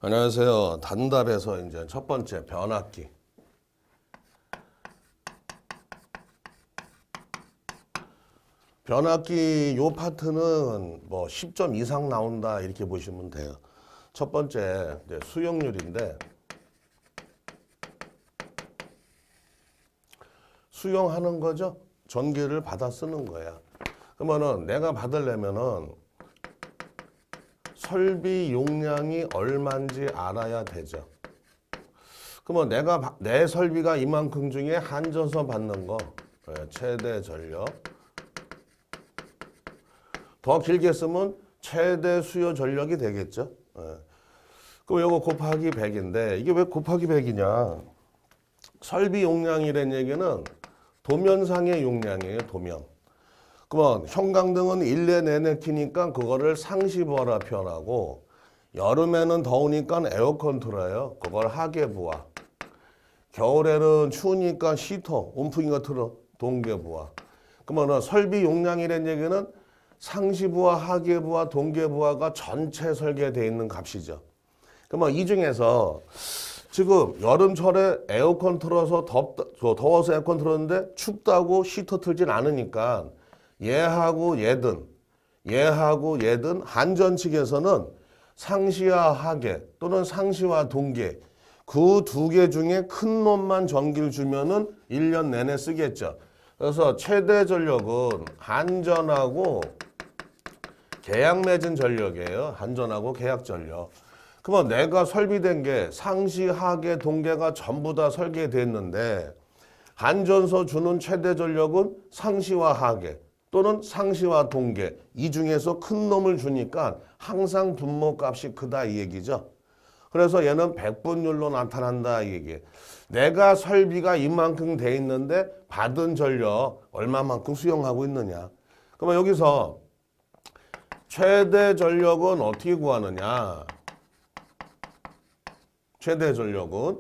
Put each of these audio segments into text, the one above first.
안녕하세요. 단답에서 이제 첫 번째 변압기. 변압기 요 파트는 뭐 10점 이상 나온다 이렇게 보시면 돼요. 첫 번째 이제 수용률인데 수용하는 거죠. 전기를 받아 쓰는 거야. 그러면은 내가 받으려면은 설비 용량이 얼마인지 알아야 되죠. 그러면 내 설비가 이만큼 중에 한전서 받는 거 최대 전력, 더 길게 쓰면 최대 수요 전력이 되겠죠. 그럼 이거 곱하기 100인데 이게 왜 곱하기 100이냐? 설비 용량이란 얘기는 도면상의 용량이에요. 도면. 그러면 형광등은 일내 내내 켜니까 그거를 상시부하라 표현하고, 여름에는 더우니까 에어컨 틀어요. 그걸 하계부하. 겨울에는 추우니까 히터, 온풍기가 틀어. 동계부하. 그러면 설비 용량이란 얘기는 상시부하, 하계부하, 동계부하가 전체 설계되어 있는 값이죠. 그러면 이 중에서 지금 여름철에 에어컨 틀어서 더워서 에어컨 틀었는데 춥다고 히터 틀진 않으니까 얘하고 얘든 한전 측에서는 상시와 하계 또는 상시와 동계 그 두 개 중에 큰 놈만 전기를 주면은 1년 내내 쓰겠죠. 그래서 최대 전력은 한전하고 계약 맺은 전력이에요. 한전하고 계약 전력. 그러면 내가 설비된 게 상시, 하계, 동계가 전부 다 설계됐는데 한전서 주는 최대 전력은 상시와 하계 또는 상시와 동계 이 중에서 큰 놈을 주니까 항상 분모값이 크다 이 얘기죠. 그래서 얘는 백분율로 나타난다 이 얘기예요. 내가 설비가 이만큼 돼 있는데 받은 전력 얼마만큼 수용하고 있느냐. 그러면 여기서 최대 전력은 어떻게 구하느냐. 최대 전력은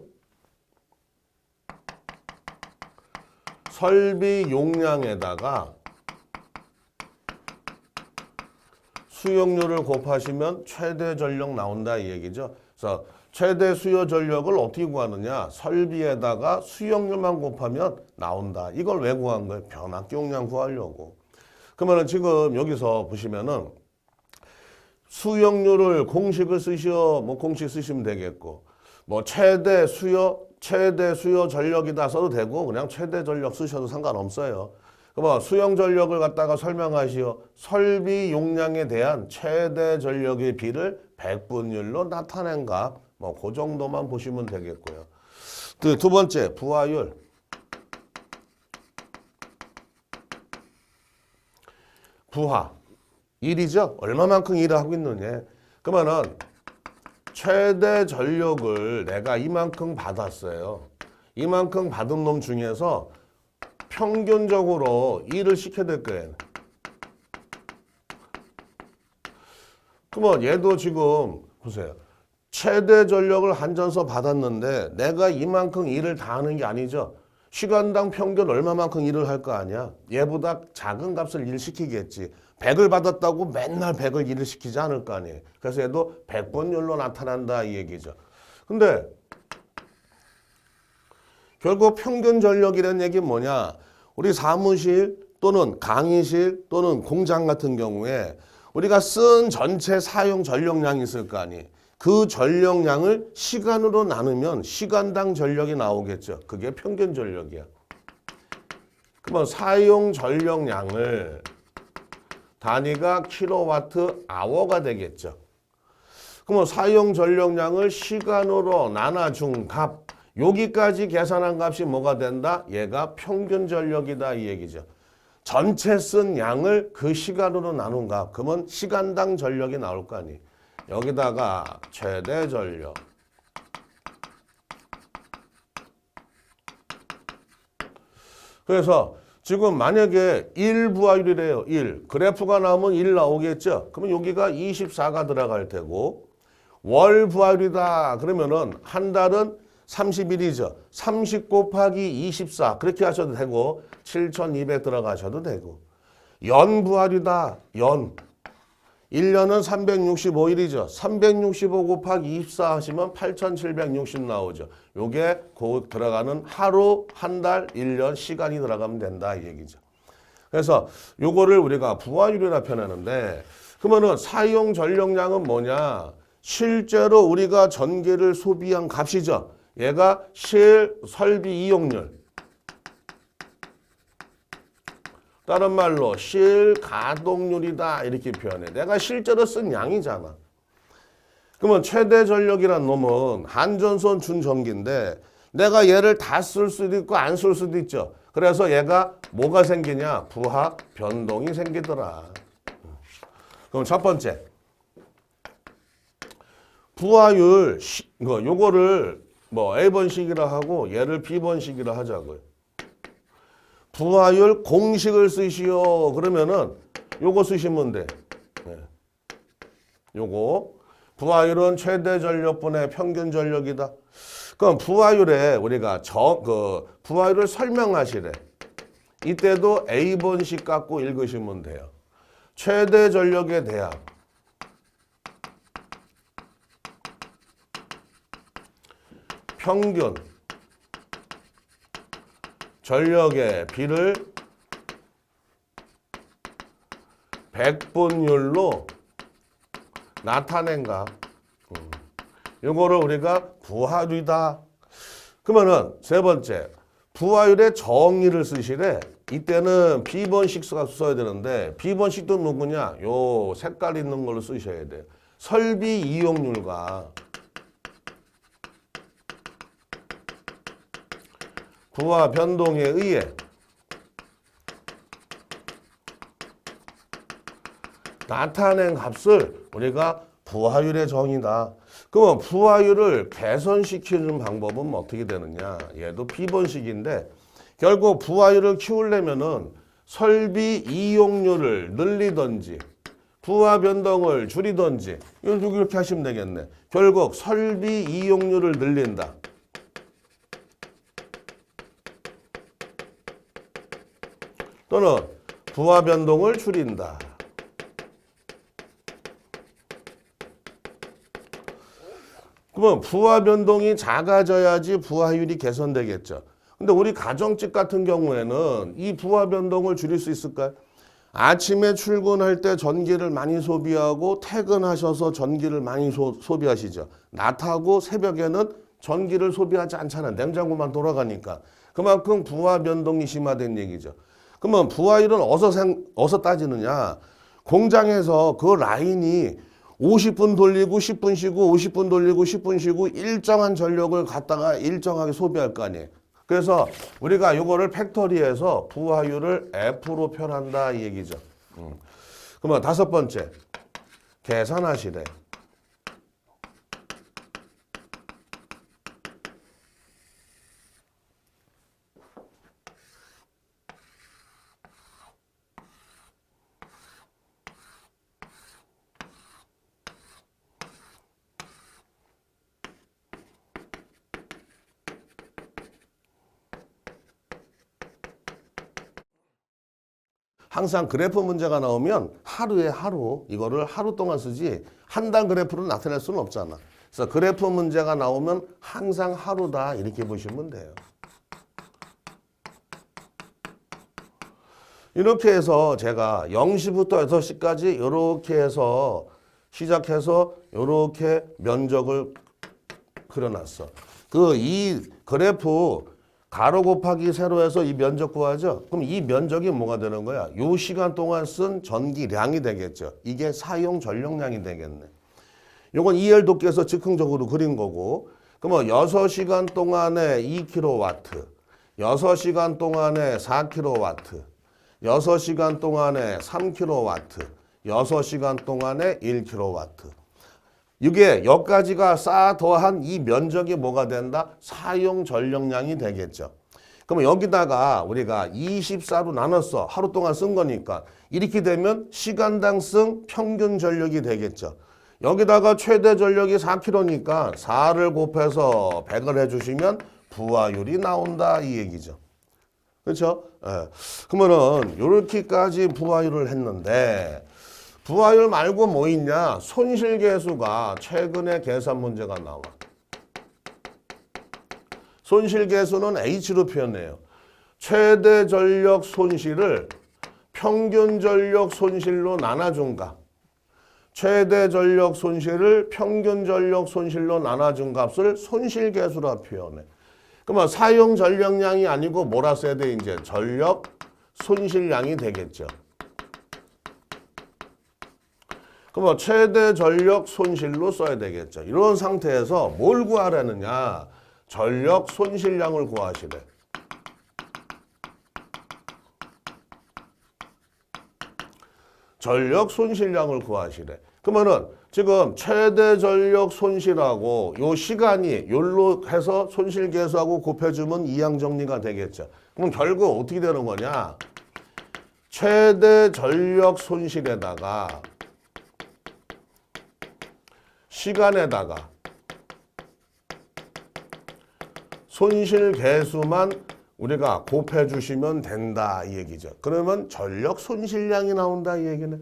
설비 용량에다가 수용률을 곱하시면 최대 전력 나온다 이 얘기죠. 그래서 최대 수요 전력을 어떻게 구하느냐. 설비에다가 수용률만 곱하면 나온다. 이걸 왜 구한 거예요? 변압기 용량 구하려고. 그러면 지금 여기서 보시면은 수용률을 공식을 쓰시오. 뭐 공식 쓰시면 되겠고, 뭐 최대 수요 전력이다 써도 되고 그냥 최대 전력 쓰셔도 상관없어요. 그럼 수용 전력을 갖다가 설명하시오. 설비 용량에 대한 최대 전력의 비를 백분율로 나타낸 값. 뭐 그 정도만 보시면 되겠고요. 두 번째 부하율. 부하. 일이죠. 얼마만큼 일을 하고 있느냐. 그러면은 최대 전력을 내가 이만큼 받았어요. 이만큼 받은 놈 중에서 평균적으로 일을 시켜야 될 거예요. 그러면 얘도 지금 보세요. 최대 전력을 한전서 받았는데 내가 이만큼 일을 다 하는 게 아니죠. 시간당 평균 얼마만큼 일을 할 거 아니야. 얘보다 작은 값을 일 시키겠지. 100을 받았다고 맨날 100을 일을 시키지 않을 거 아니에요. 그래서 얘도 100분율로 나타난다 이 얘기죠. 근데 결국 평균 전력이라는 얘기는 뭐냐. 우리 사무실 또는 강의실 또는 공장 같은 경우에 우리가 쓴 전체 사용 전력량이 있을 거 아니에요. 그 전력량을 시간으로 나누면 시간당 전력이 나오겠죠. 그게 평균 전력이야. 그러면 사용 전력량을 단위가 킬로와트 아워가 되겠죠. 그러면 사용 전력량을 시간으로 나눠준 값, 여기까지 계산한 값이 뭐가 된다? 얘가 평균 전력이다 이 얘기죠. 전체 쓴 양을 그 시간으로 나눈 값, 그러면 시간당 전력이 나올 거 아니에요. 여기다가 최대 전력. 그래서 지금 만약에 1 부하율이래요. 1. 그래프가 나오면 1 나오겠죠. 그러면 여기가 24가 들어갈 테고, 월 부하율이다 그러면은 한 달은 30일이죠. 30 곱하기 24 그렇게 하셔도 되고 7,200 들어가셔도 되고, 연 부하율이다. 연. 1년은 365일이죠. 365 곱하기 24 하시면 8760 나오죠. 요게 곧 들어가는 하루, 한 달, 1년 시간이 들어가면 된다 이 얘기죠. 그래서 요거를 우리가 부하율이라 표현하는데 그러면은 사용 전력량은 뭐냐? 실제로 우리가 전기를 소비한 값이죠. 얘가 실설비 이용률. 다른 말로 실가동률이다 이렇게 표현해. 내가 실제로 쓴 양이잖아. 그러면 최대 전력이란 놈은 한전선 준 전기인데 내가 얘를 다 쓸 수도 있고 안 쓸 수도 있죠. 그래서 얘가 뭐가 생기냐? 부하 변동이 생기더라. 그럼 첫 번째 부하율 요거를 뭐 A번식이라 하고 얘를 B번식이라 하자고요. 부하율 공식을 쓰시오. 그러면은 요거 쓰시면 돼. 네. 요거 부하율은 최대 전력분의 평균 전력이다. 그럼 부하율에 우리가 부하율을 설명하시래. 이때도 A번식 갖고 읽으시면 돼요. 최대 전력의 대합. 평균 전력의 비를 백분율로 나타낸 값. 요거를 우리가 부하율이다. 그러면은 세 번째 부하율의 정의를 쓰시래. 이때는 B번식 써야 되는데 B번식도 누구냐? 요 색깔 있는 걸로 쓰셔야 돼요. 설비 이용률과 부하 변동에 의해 나타낸 값을 우리가 부하율의 정의다. 그러면 부하율을 개선시키는 방법은 어떻게 되느냐? 얘도 B번식인데 결국 부하율을 키우려면은 설비 이용률을 늘리든지 부하 변동을 줄이든지 이렇게 하시면 되겠네. 결국 설비 이용률을 늘린다. 또는 부하 변동을 줄인다. 그러면 부하 변동이 작아져야지 부하율이 개선되겠죠. 근데 우리 가정집 같은 경우에는 이 부하 변동을 줄일 수 있을까요? 아침에 출근할 때 전기를 많이 소비하고 퇴근하셔서 전기를 많이 소비하시죠. 낮하고 새벽에는 전기를 소비하지 않잖아요. 냉장고만 돌아가니까. 그만큼 부하 변동이 심화된 얘기죠. 그러면 부하율은 어디서 따지느냐? 공장에서 그 라인이 50분 돌리고 10분 쉬고 50분 돌리고 10분 쉬고 일정한 전력을 갖다가 일정하게 소비할 거 아니에요. 그래서 우리가 이거를 팩토리에서 부하율을 F로 표현한다 이 얘기죠. 그러면 다섯 번째 계산하시래. 항상 그래프 문제가 나오면 하루에 하루 이거를 하루 동안 쓰지 한 달 그래프로 나타낼 수는 없잖아. 그래서 그래프 문제가 나오면 항상 하루다 이렇게 보시면 돼요. 이렇게 해서 제가 0시부터 6시까지 이렇게 해서 시작해서 이렇게 면적을 그려놨어. 이 그래프 가로 곱하기 세로해서 이 면적 구하죠. 그럼 이 면적이 뭐가 되는 거야? 요 시간 동안 쓴 전기량이 되겠죠. 이게 사용 전력량이 되겠네. 요건 EL 도께서 즉흥적으로 그린 거고. 그러면 6시간 동안에 2kW, 6시간 동안에 4kW, 6시간 동안에 3kW, 6시간 동안에 1kW. 이게 여기까지가 쌓아 더한 이 면적이 뭐가 된다? 사용 전력량이 되겠죠. 그러면 여기다가 우리가 24로 나눴어. 하루 동안 쓴 거니까. 이렇게 되면 시간당 쓴 평균 전력이 되겠죠. 여기다가 최대 전력이 4kg니까 4를 곱해서 100을 해주시면 부하율이 나온다 이 얘기죠. 그렇죠? 예. 그러면은 이렇게까지 부하율을 했는데 부하율 말고 뭐 있냐? 손실계수가 최근에 계산 문제가 나와. 손실계수는 H로 표현해요. 최대 전력 손실을 평균 전력 손실로 나눠준 값. 최대 전력 손실을 평균 전력 손실로 나눠준 값을 손실계수라 표현해. 그러면 사용 전력량이 아니고 뭐라 써야 돼? 이제 전력 손실량이 되겠죠. 그러면 최대 전력 손실로 써야 되겠죠. 이런 상태에서 뭘 구하라느냐? 전력 손실량을 구하시래. 전력 손실량을 구하시래. 그러면은 지금 최대 전력 손실하고 요 시간이 요로 해서 손실계수하고 곱해주면 이항 정리가 되겠죠. 그럼 결국 어떻게 되는 거냐? 최대 전력 손실에다가 시간에다가 손실계수만 우리가 곱해주시면 된다 이 얘기죠. 그러면 전력 손실량이 나온다 이 얘기네.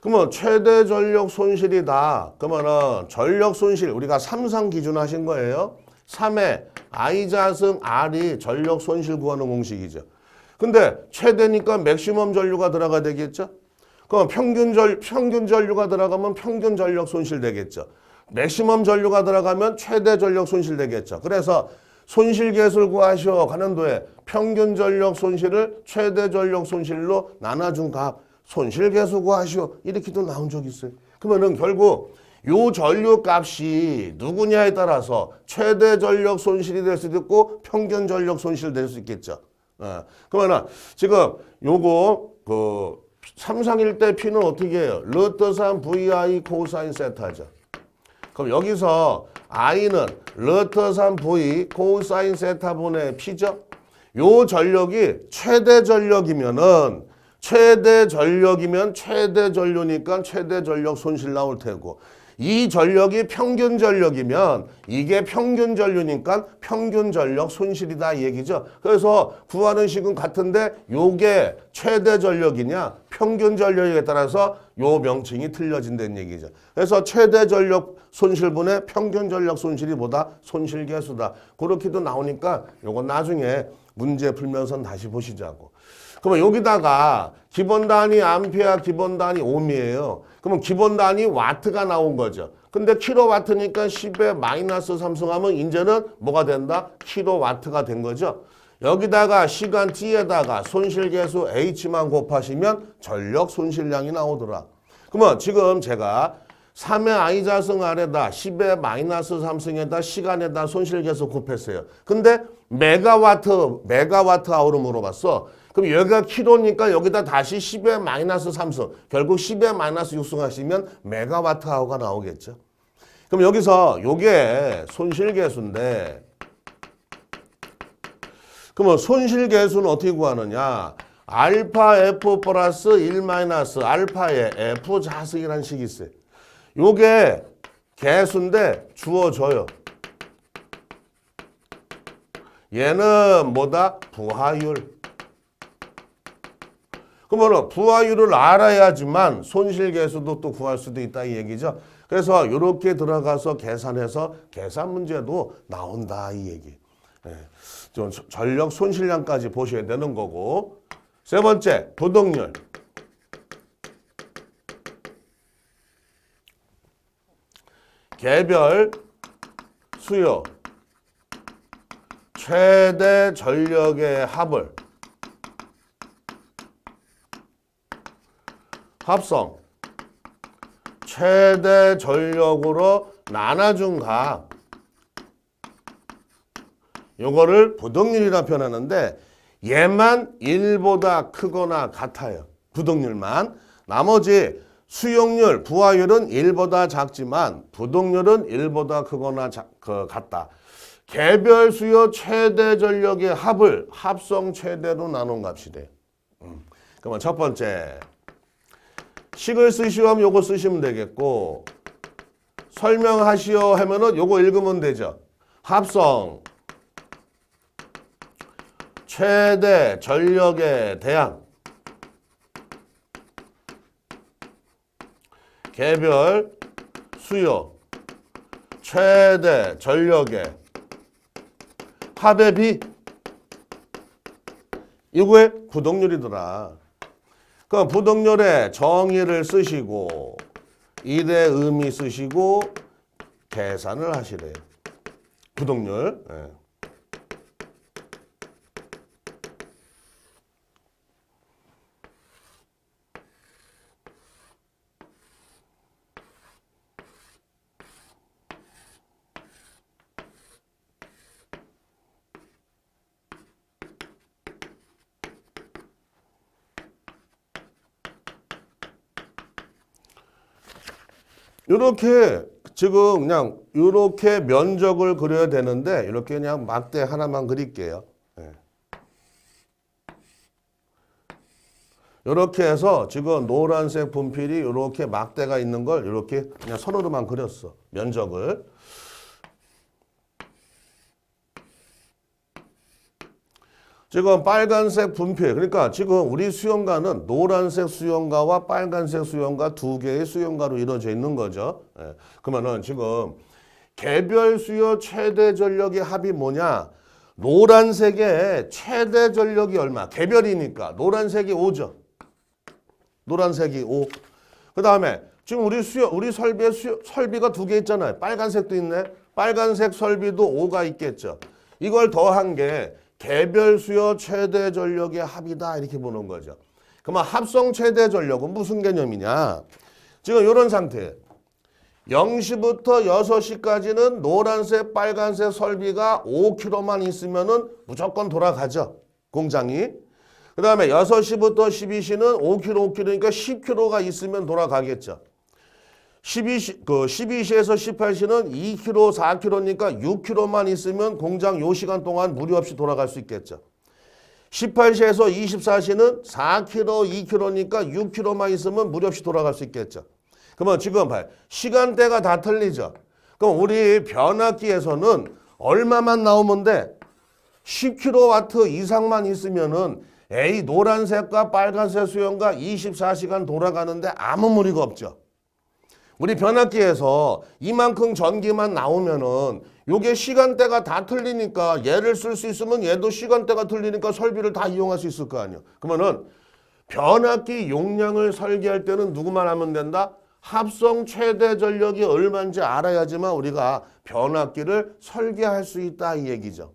그러면 최대 전력 손실이다. 그러면은 전력 손실 우리가 3상 기준 하신 거예요. 3의 I자승 R이 전력 손실 구하는 공식이죠. 근데 최대니까 맥시멈 전류가 들어가야 되겠죠. 그럼 평균 전류가 들어가면 평균 전력 손실 되겠죠. 맥시멈 전류가 들어가면 최대 전력 손실 되겠죠. 그래서 손실계수를 구하시오 가는 도에 평균 전력 손실을 최대 전력 손실로 나눠준 값 손실계수 구하시오 이렇게도 나온 적이 있어요. 그러면은 결국 요 전류 값이 누구냐에 따라서 최대 전력 손실이 될 수도 있고 평균 전력 손실 될 수 있겠죠. 그러면은 지금 요거 그 3상일 때 P는 어떻게 해요? 루트3 VI 코사인 세타죠. 그럼 여기서 I는 루트3 V 코사인 세타분의 P죠. 요 전력이 최대 전력이면 최대 전류니까 최대 전력 손실 나올 테고 이 전력이 평균 전력이면 이게 평균 전류니까 평균 전력 손실이다 이 얘기죠. 그래서 구하는 식은 같은데 요게 최대 전력이냐 평균 전력에 따라서 요 명칭이 틀려진다는 얘기죠. 그래서 최대 전력 손실분의 평균 전력 손실이 뭐다? 손실계수다. 그렇게도 나오니까 요거 나중에 문제 풀면서 다시 보시자고. 그러면 여기다가 기본 단위 암페어, 기본 단위 옴이에요. 그러면 기본 단위 와트가 나온 거죠. 근데 킬로와트니까 10에 마이너스 3승하면 이제는 뭐가 된다? 킬로와트가 된 거죠. 여기다가 시간 t에다가 손실계수 h만 곱하시면 전력 손실량이 나오더라. 그러면 지금 제가 3의 i자승 R에다 10의 마이너스 3승에다 시간에다 손실계수 곱했어요. 근데 메가와트 아워로 물어봤어. 그럼 여기가 킬로니까 여기다 다시 10의 마이너스 3승 결국 10의 마이너스 6승 하시면 메가와트 아워가 나오겠죠. 그럼 여기서 요게 손실계수인데 그러면 손실계수는 어떻게 구하느냐? 알파 F 플러스 1 마이너스 알파의 F 자승이라는 식이 있어요. 요게 계수인데 주어져요. 얘는 뭐다? 부하율. 그러면 부하율을 알아야지만 손실계수도 또 구할 수도 있다 이 얘기죠. 그래서 이렇게 들어가서 계산해서 계산 문제도 나온다 이 얘기. 좀 전력 손실량까지 보셔야 되는 거고. 세 번째 부동률. 개별 수요 최대 전력의 합을 합성 최대 전력으로 나눠준 값 요거를 부동률이라 표현하는데 얘만 1보다 크거나 같아요. 부동률만. 나머지 수용률, 부하율은 1보다 작지만 부동률은 1보다 크거나 같다. 개별 수요 최대 전력의 합을 합성 최대로 나눈 값이래. 그러면 첫 번째 식을 쓰시오 하면 요거 쓰시면 되겠고 설명하시오 하면은 요거 읽으면 되죠. 합성 최대 전력에 대한 개별 수요 최대 전력의 합의 비 이거의 부동률이더라. 그럼 부동률의 정의를 쓰시고 일의 의미 쓰시고 계산을 하시래요. 부동률. 예. 이렇게 지금 그냥 이렇게 면적을 그려야 되는데 이렇게 그냥 막대 하나만 그릴게요. 이렇게 해서 지금 노란색 분필이 이렇게 막대가 있는 걸 이렇게 그냥 선으로만 그렸어. 면적을. 지금 빨간색 분필, 그러니까 지금 우리 수영가는 노란색 수영가와 빨간색 수영가 두 개의 수영가로 이루어져 있는 거죠. 그러면은 지금 개별 수요 최대 전력의 합이 뭐냐? 노란색의 최대 전력이 얼마? 개별이니까 노란색이 5죠. 노란색이 5. 그 다음에 지금 우리 설비에 설비가 두 개 있잖아요. 빨간색도 있네. 빨간색 설비도 5가 있겠죠. 이걸 더한 게 개별 수요 최대 전력의 합이다 이렇게 보는 거죠. 그러면 합성 최대 전력은 무슨 개념이냐? 지금 이런 상태예요. 0시부터 6시까지는 노란색, 빨간색 설비가 5kg만 있으면은 무조건 돌아가죠. 공장이. 그 다음에 6시부터 12시는 5kg, 5kg니까 10kg가 있으면 돌아가겠죠. 12시에서 18시는 2kg, 4kg니까 6kg만 있으면 공장 요 시간 동안 무리 없이 돌아갈 수 있겠죠. 18시에서 24시는 4kg, 2kg니까 6kg만 있으면 무리 없이 돌아갈 수 있겠죠. 그러면 지금 봐요. 시간대가 다 틀리죠. 그럼 우리 변압기에서는 얼마만 나오면 돼? 10kW 이상만 있으면은 A 노란색과 빨간색 수용가 24시간 돌아가는데 아무 무리가 없죠. 우리 변압기에서 이만큼 전기만 나오면은 요게 시간대가 다 틀리니까 얘를 쓸 수 있으면 얘도 시간대가 틀리니까 설비를 다 이용할 수 있을 거 아니에요. 그러면은 변압기 용량을 설계할 때는 누구만 하면 된다? 합성 최대 전력이 얼마인지 알아야지만 우리가 변압기를 설계할 수 있다 이 얘기죠.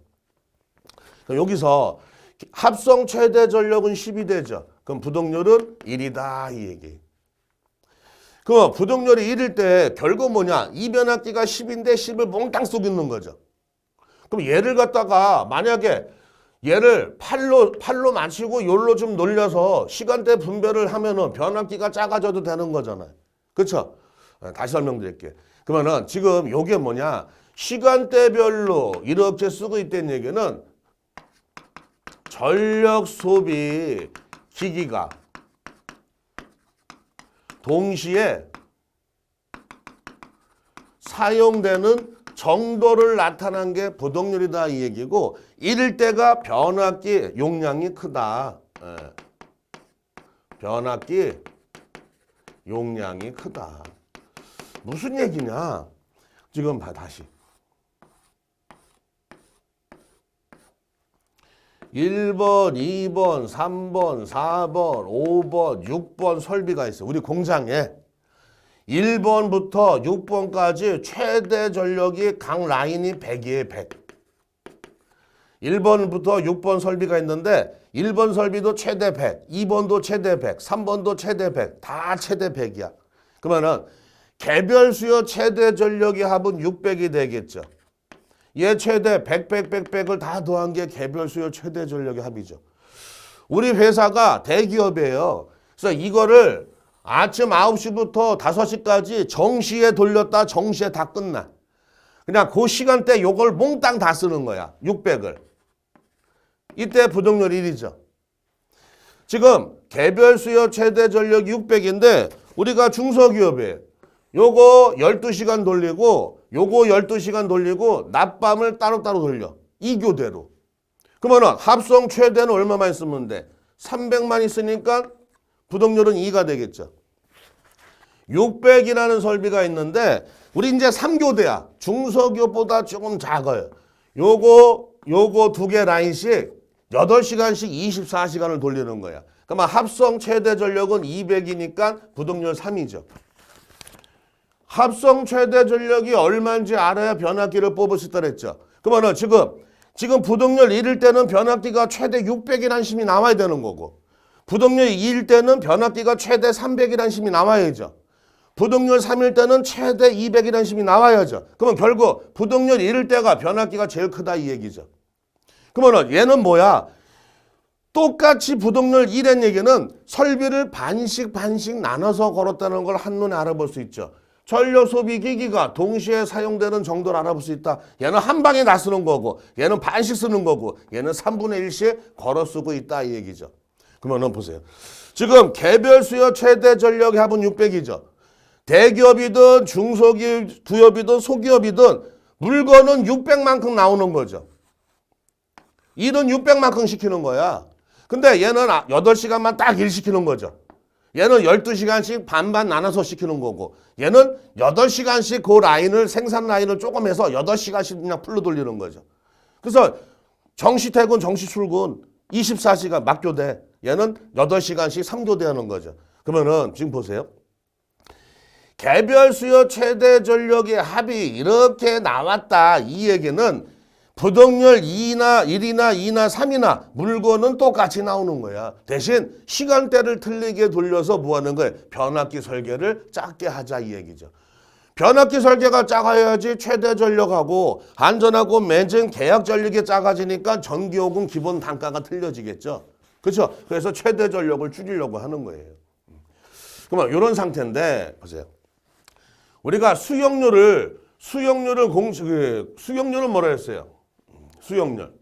여기서 합성 최대 전력은 10이 되죠. 그럼 부동률은 1이다 이 얘기. 그 부동률이 1일 때 결국 뭐냐? 이 변압기가 10인데 10을 몽땅 쏘고 있는 거죠. 그럼 얘를 갖다가 만약에 얘를 팔로 맞추고 요로 좀 놀려서 시간대 분배를 하면은 변압기가 작아져도 되는 거잖아요. 그렇죠? 다시 설명드릴게요. 그러면은 지금 요게 뭐냐? 시간대별로 이렇게 쓰고 있다는 얘기는 전력 소비 기기가 동시에 사용되는 정도를 나타난 게 부동률이다 이 얘기고 이럴 때가 변압기 용량이 크다. 변압기 용량이 크다. 무슨 얘기냐? 지금 봐 다시. 1번, 2번, 3번, 4번, 5번, 6번 설비가 있어요. 우리 공장에 1번부터 6번까지 최대 전력이 각 라인이 100이에요. 100. 1번부터 6번 설비가 있는데 1번 설비도 최대 100, 2번도 최대 100, 3번도 최대 100, 다 최대 100이야. 그러면은 개별 수요 최대 전력의 합은 600이 되겠죠. 얘 최대 100, 100, 100, 100을 다 더한 게 개별 수요 최대 전력의 합이죠. 우리 회사가 대기업이에요. 그래서 이거를 아침 9시부터 5시까지 정시에 돌렸다 정시에 다 끝나. 그냥 그 시간대 요걸 몽땅 다 쓰는 거야. 600을. 이때 부동률 1이죠. 지금 개별 수요 최대 전력 600인데 우리가 중소기업이에요. 요거 12시간 돌리고 요거 12시간 돌리고 낮밤을 따로따로 돌려. 2교대로. 그러면 합성 최대는 얼마만 있으면 돼? 300만 있으니까 부동률은 2가 되겠죠. 600이라는 설비가 있는데 우리 이제 3교대야. 중소기업보다 조금 작아요. 요거 두 개 라인씩 8시간씩 24시간을 돌리는 거야. 그러면 합성 최대 전력은 200이니까 부동률 3이죠. 합성 최대 전력이 얼마인지 알아야 변압기를 뽑을 수 있다 그랬죠. 그러면 지금 부동률 1일 때는 변압기가 최대 600이라는 심이 나와야 되는 거고, 부동률 2일 때는 변압기가 최대 300이라는 심이 나와야죠. 부동률 3일 때는 최대 200이라는 심이 나와야죠. 그러면 결국 부동률 1일 때가 변압기가 제일 크다 이 얘기죠. 그러면 얘는 뭐야? 똑같이 부동률 1의 얘기는 설비를 반씩 나눠서 걸었다는 걸 한눈에 알아볼 수 있죠. 전력 소비 기기가 동시에 사용되는 정도를 알아볼 수 있다. 얘는 한 방에 다 쓰는 거고, 얘는 반씩 쓰는 거고, 얘는 3분의 1씩 걸어 쓰고 있다 이 얘기죠. 그러면 보세요. 지금 개별 수요 최대 전력의 합은 600이죠. 대기업이든 중소기업이든 소기업이든 물건은 600만큼 나오는 거죠. 일은 600만큼 시키는 거야. 근데 얘는 8시간만 딱 일 시키는 거죠. 얘는 12시간씩 반반 나눠서 시키는 거고, 얘는 8시간씩 그 라인을, 생산 라인을 조금 해서 8시간씩 그냥 풀로 돌리는 거죠. 그래서 정시 퇴근, 정시 출근 24시간 막교대, 얘는 8시간씩 3교대 하는 거죠. 그러면은 지금 보세요. 개별 수요 최대 전력의 합이 이렇게 나왔다. 이 얘기는 부동률 1이나 2나 3이나 물건은 똑같이 나오는 거야. 대신 시간대를 틀리게 돌려서 뭐 하는 거야? 변압기 설계를 작게 하자 이 얘기죠. 변압기 설계가 작아야지 최대 전력하고 안전하고 매진 계약 전력이 작아지니까 전기요금 기본 단가가 틀려지겠죠. 그렇죠? 그래서 최대 전력을 줄이려고 하는 거예요. 그러면 이런 상태인데 보세요. 우리가 수용률을 뭐라 했어요? 수용률.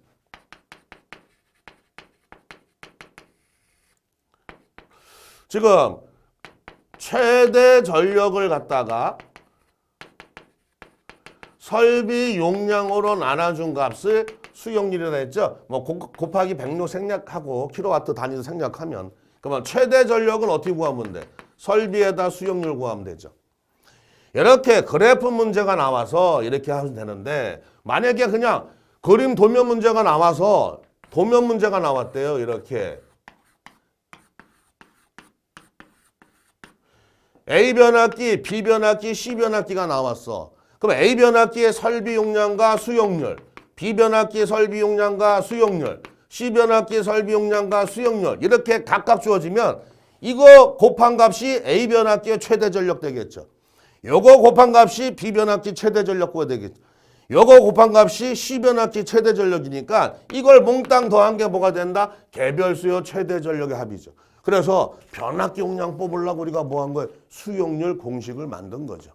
지금 최대 전력을 갖다가 설비 용량으로 나눠준 값을 수용률이라 했죠. 뭐 곱하기 100로 생략하고 킬로와트 단위로 생략하면, 그러면 최대 전력은 어떻게 구하면 돼? 설비에다 수용률 구하면 되죠. 이렇게 그래프 문제가 나와서 이렇게 하면 되는데, 만약에 그냥 그림 도면 문제가 나와서 도면 문제가 나왔대요. 이렇게 A 변압기, B 변압기, C 변압기가 나왔어. 그럼 A 변압기의 설비 용량과 수용률, B 변압기의 설비 용량과 수용률, C 변압기의 설비 용량과 수용률 이렇게 각각 주어지면 이거 곱한 값이 A 변압기의 최대 전력 되겠죠. 요거 곱한 값이 B 변압기 최대 전력과 되겠죠. 요거 곱한 값이 C 변압기 최대 전력이니까 이걸 몽땅 더한 게 뭐가 된다? 개별 수요 최대 전력의 합이죠. 그래서 변압기 용량 뽑으려고 우리가 뭐 한 거예요? 수용률 공식을 만든 거죠.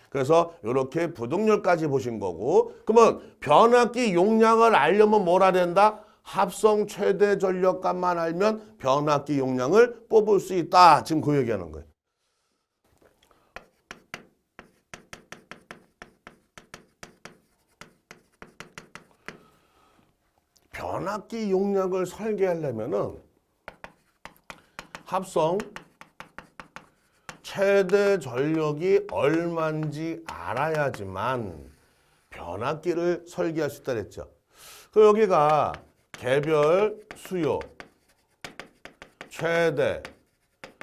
그래서 이렇게 부동률까지 보신 거고, 그러면 변압기 용량을 알려면 뭐라 된다? 합성 최대 전력값만 알면 변압기 용량을 뽑을 수 있다. 지금 그 얘기하는 거예요. 변압기 용량을 설계하려면은 합성 최대 전력이 얼마인지 알아야지만 변압기를 설계할 수 있다 그랬죠. 그 여기가 개별 수요 최대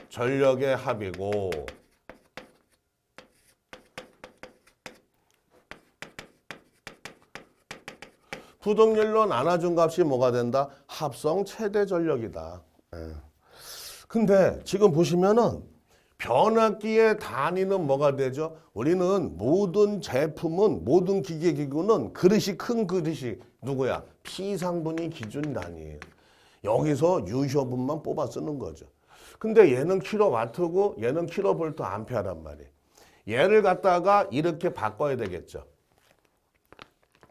전력의 합이고, 부동률로 나눠준 값이 뭐가 된다? 합성 최대 전력이다. 근데 지금 보시면은 변압기의 단위는 뭐가 되죠? 우리는 모든 제품은, 모든 기계기구는 그릇이, 큰 그릇이 누구야? P상분이 기준 단위예요. 여기서 유효분만 뽑아 쓰는 거죠. 근데 얘는 킬로와트고 얘는 킬로볼트 암페어란 말이에요. 얘를 갖다가 이렇게 바꿔야 되겠죠.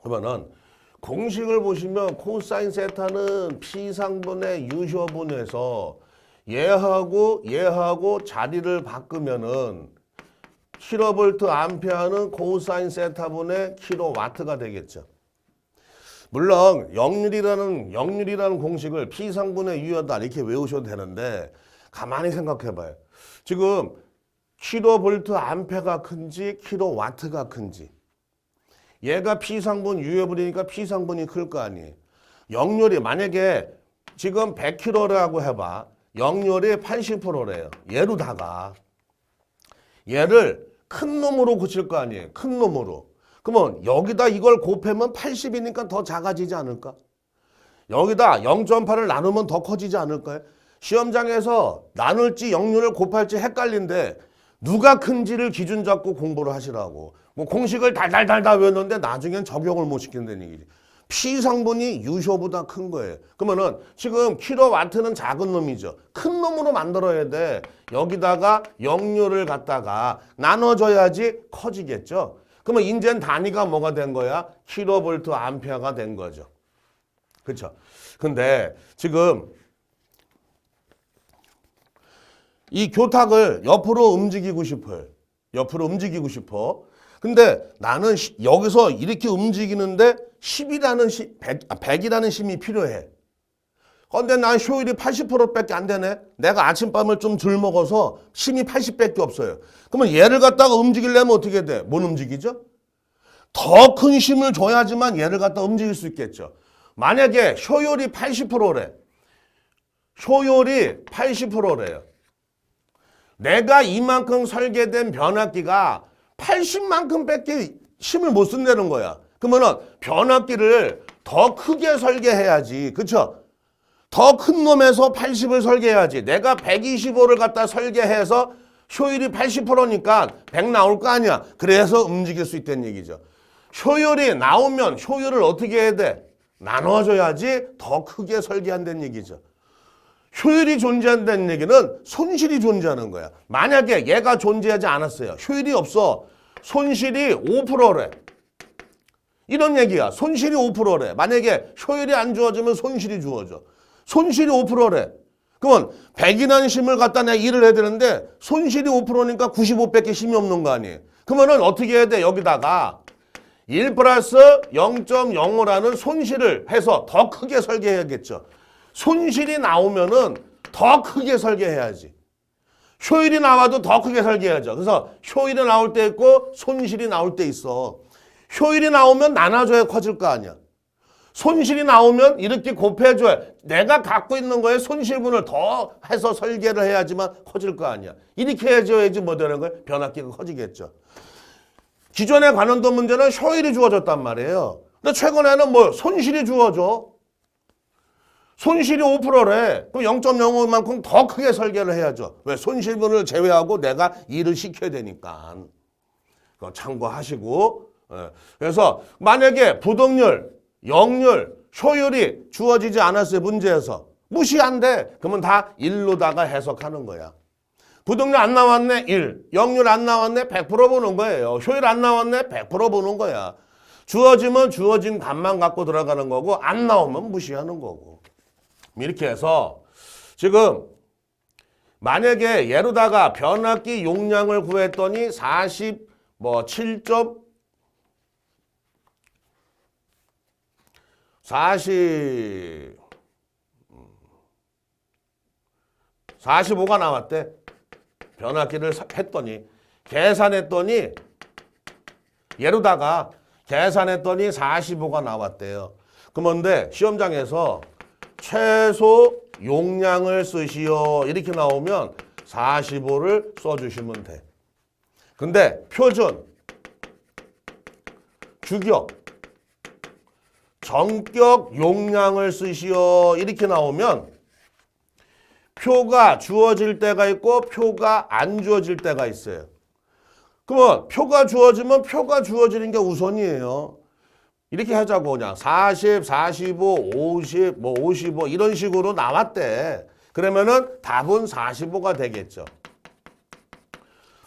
그러면은 공식을 보시면 코사인 세타는 P상분의 유효분에서 얘하고 자리를 바꾸면은 킬로볼트 암페어는 코사인 세타분의 킬로와트가 되겠죠. 물론 역률이라는 공식을 P상분의 유효다 이렇게 외우셔도 되는데, 가만히 생각해 봐요. 지금 킬로볼트 암페가 큰지 킬로와트가 큰지. 얘가 P상분 유효불이니까 P상분이 클 거 아니에요. 역률이 만약에 지금 100kg라고 해봐. 역률이 80%래요. 얘로다가 얘를 큰 놈으로 고칠 거 아니에요. 큰 놈으로. 그러면 여기다 이걸 곱하면 80이니까 더 작아지지 않을까? 여기다 0.8을 나누면 더 커지지 않을까요? 시험장에서 나눌지 역률을 곱할지 헷갈린데 누가 큰지를 기준 잡고 공부를 하시라고. 뭐 공식을 달달달달 외웠는데 나중엔 적용을 못 시킨다는 얘기지. P상분이 유효보다 큰 거예요. 그러면은 지금 킬로와트는 작은 놈이죠. 큰 놈으로 만들어야 돼. 여기다가 역률을 갖다가 나눠줘야지 커지겠죠. 그러면 이제는 단위가 뭐가 된 거야? 킬로볼트 암페어가 된 거죠. 그렇죠? 근데 지금 이 교탁을 옆으로 움직이고 싶어요. 옆으로 움직이고 싶어. 근데 나는 여기서 이렇게 움직이는데 100이라는 힘이 필요해. 근데 난 효율이 80%밖에 안 되네. 내가 아침밥을 좀 덜 먹어서 힘이 80밖에 없어요. 그러면 얘를 갖다가 움직이려면 어떻게 돼? 못 움직이죠? 더 큰 힘을 줘야지만 얘를 갖다 움직일 수 있겠죠. 만약에 효율이 80%래. 효율이 80%래요. 내가 이만큼 설계된 변압기가 80만큼밖에 힘을 못 쓴다는 거야. 그러면은 변압기를 더 크게 설계해야지. 그쵸? 더 큰 놈에서 80을 설계해야지. 내가 125를 갖다 설계해서 효율이 80%니까 100 나올 거 아니야. 그래서 움직일 수 있다는 얘기죠. 효율이 나오면 효율을 어떻게 해야 돼? 나눠줘야지 더 크게 설계한다는 얘기죠. 효율이 존재한다는 얘기는 손실이 존재하는 거야. 만약에 얘가 존재하지 않았어요. 효율이 없어. 손실이 5%래. 이런 얘기야. 손실이 5%래. 만약에 효율이 안 주어지면 손실이 주어져. 손실이 5%래. 그러면 100이라는 힘을 갖다 내가 일을 해야 되는데 손실이 5%니까 95밖에 힘이 없는 거 아니에요. 그러면은 어떻게 해야 돼? 여기다가 1 플러스 0.05라는 손실을 해서 더 크게 설계해야겠죠. 손실이 나오면은 더 크게 설계해야지. 효율이 나와도 더 크게 설계해야죠. 그래서 효율이 나올 때 있고 손실이 나올 때 있어. 효율이 나오면 나눠줘야 커질 거 아니야. 손실이 나오면 이렇게 곱해줘야 내가 갖고 있는 거에 손실분을 더 해서 설계를 해야지만 커질 거 아니야. 이렇게 해줘야지 뭐 되는 거야? 변압기가 커지겠죠. 기존의 관원도 문제는 효율이 주어졌단 말이에요. 근데 최근에는 뭐 손실이 주어져. 손실이 5%래. 그럼 0.05만큼 더 크게 설계를 해야죠. 왜? 손실분을 제외하고 내가 일을 시켜야 되니까. 그거 참고하시고. 그래서 만약에 부동률, 역률, 효율이 주어지지 않았어요. 문제에서. 무시한대. 그러면 다 1로다가 해석하는 거야. 부동률 안 나왔네? 1. 역률 안 나왔네? 100% 보는 거예요. 효율 안 나왔네? 100% 보는 거야. 주어지면 주어진 값만 갖고 들어가는 거고 안 나오면 무시하는 거고. 이렇게 해서 지금 만약에 얘로다가 변압기 용량을 구했더니 47점 45가 나왔대. 변압기를 했더니 계산했더니 얘로다가 계산했더니 45가 나왔대요. 그런데 시험장에서 최소 용량을 쓰시오 이렇게 나오면 45를 써주시면 돼. 근데 표준, 주격, 전격 용량을 쓰시오 이렇게 나오면 표가 주어질 때가 있고 표가 안 주어질 때가 있어요. 그러면 표가 주어지면 표가 주어지는 게 우선이에요. 이렇게 하자고 그냥 40, 45, 50, 뭐 55 이런 식으로 나왔대. 그러면은 답은 45가 되겠죠.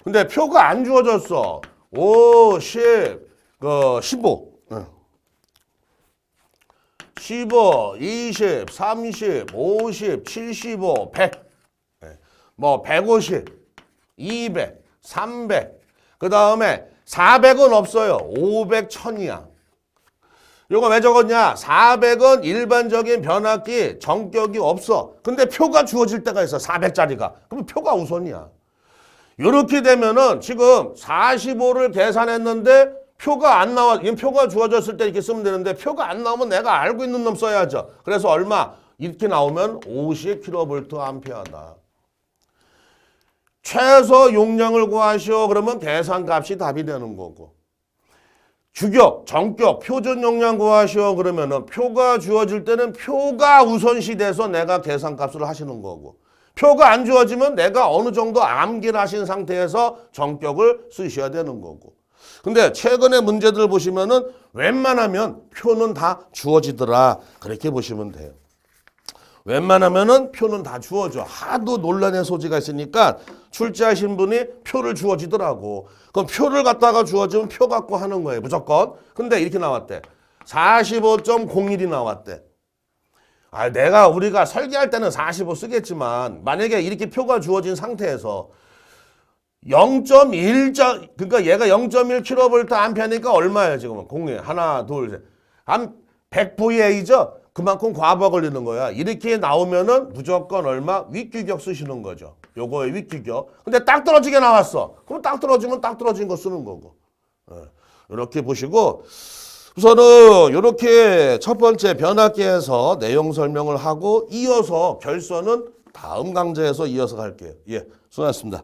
근데 표가 안 주어졌어. 5, 10, 15. 15, 20, 30, 50, 75, 100. 뭐 150, 200, 300. 그 다음에 400은 없어요. 500, 1000이야. 이거 왜 적었냐? 400은 일반적인 변압기 전격이 없어. 근데 표가 주어질 때가 있어. 400짜리가. 그럼 표가 우선이야. 이렇게 되면은 지금 45를 계산했는데 표가 안 나와. 이 표가 주어졌을 때 이렇게 쓰면 되는데 표가 안 나오면 내가 알고 있는 놈 써야죠. 그래서 얼마? 이렇게 나오면 50kVA다. 최소 용량을 구하시오. 그러면 계산값이 답이 되는 거고. 주격, 정격, 표준 용량 구하시오. 그러면은 표가 주어질 때는 표가 우선시 돼서 내가 계산값을 하시는 거고. 표가 안 주어지면 내가 어느 정도 암기를 하신 상태에서 정격을 쓰셔야 되는 거고. 근데 최근에 문제들 보시면은 웬만하면 표는 다 주어지더라. 그렇게 보시면 돼요. 웬만하면은 표는 다 주어져. 하도 논란의 소지가 있으니까 출제하신 분이 표를 주어지더라고. 그럼 표를 갖다가 주어지면 표 갖고 하는 거예요. 무조건. 근데 이렇게 나왔대. 45.01이 나왔대. 우리가 설계할 때는 45 쓰겠지만 만약에 이렇게 표가 주어진 상태에서 0.1, 그러니까 얘가 0.1kV 암페어니까 얼마예요 지금은? 공리 하나, 둘, 셋. 한 100VA죠? 그만큼 과부하 걸리는 거야. 이렇게 나오면은 무조건 얼마? 윗규격 쓰시는 거죠. 요거의 윗규격. 근데 딱 떨어지게 나왔어. 그럼 딱 떨어지면 딱 떨어진 거 쓰는 거고. 이렇게 보시고 우선은 이렇게 첫 번째 변압기에서 내용 설명을 하고 이어서 결선은 다음 강좌에서 이어서 갈게요. 예, 수고하셨습니다.